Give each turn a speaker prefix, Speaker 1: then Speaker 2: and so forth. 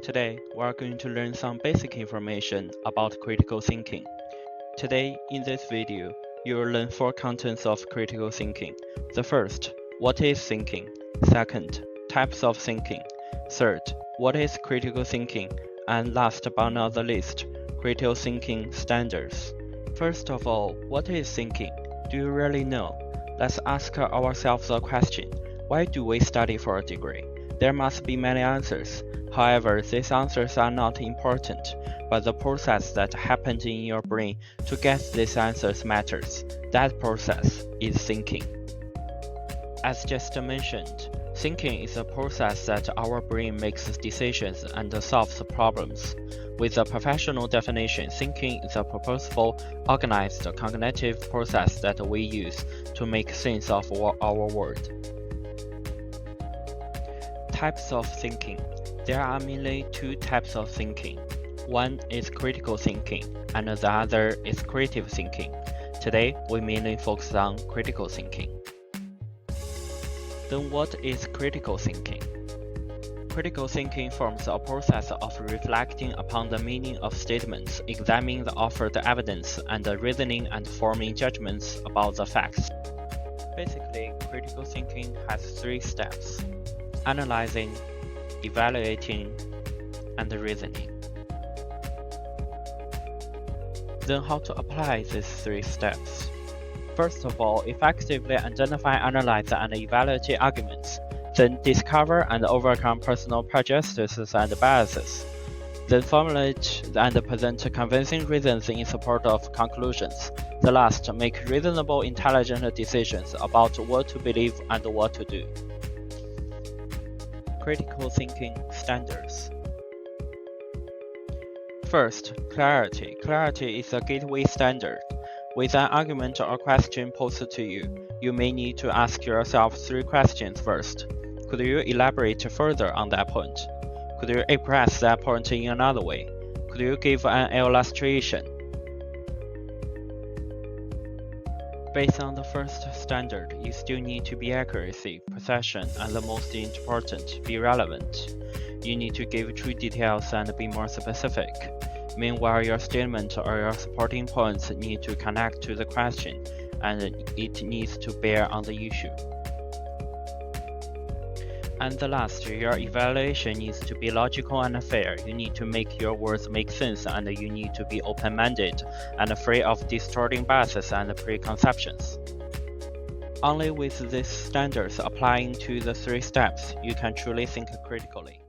Speaker 1: Today, we are going to learn some basic information about critical thinking. Today, in this video, you will learn 4 contents of critical thinking. The first, what is thinking? Second, types of thinking. Third, what is critical thinking? And last but not the least, critical thinking standards. First of all, what is thinking? Do you really know? Let's ask ourselves a question. Why do we study for a degree? There must be many answers. However, these answers are not important, but the process that happens in your brain to get these answers matters. That process is thinking. As just mentioned, thinking is a process that our brain makes decisions and solves problems. With a professional definition, thinking is a purposeful, organized cognitive process that we use to make sense of our world. Types of thinking. There are mainly 2 types of thinking. One is critical thinking, and the other is creative thinking. Today, we mainly focus on critical thinking. Then what is critical thinking? Critical thinking forms a process of reflecting upon the meaning of statements, examining the offered evidence, and reasoning and forming judgments about the facts. Basically, critical thinking has 3 steps: analyzing, evaluating, and reasoning. Then how to apply these 3 steps? First of all, effectively identify, analyze, and evaluate arguments. Then discover and overcome personal prejudices and biases. Then formulate and present convincing reasons in support of conclusions. The last, make reasonable, intelligent decisions about what to believe and what to do. Critical thinking standards. First, clarity. Clarity is a gateway standard. With an argument or question posed to you, you may need to ask yourself 3 questions first. Could you elaborate further on that point? Could you express that point in another way? Could you give an illustration? Based on the first standard, you still need to be accuracy, precision, and the most important, be relevant. You need to give true details and be more specific. Meanwhile, your statement or your supporting points need to connect to the question, and it needs to bear on the issue. And the last, your evaluation needs to be logical and fair. You need to make your words make sense, and you need to be open-minded and free of distorting biases and preconceptions. Only with these standards applying to the 3 steps, you can truly think critically.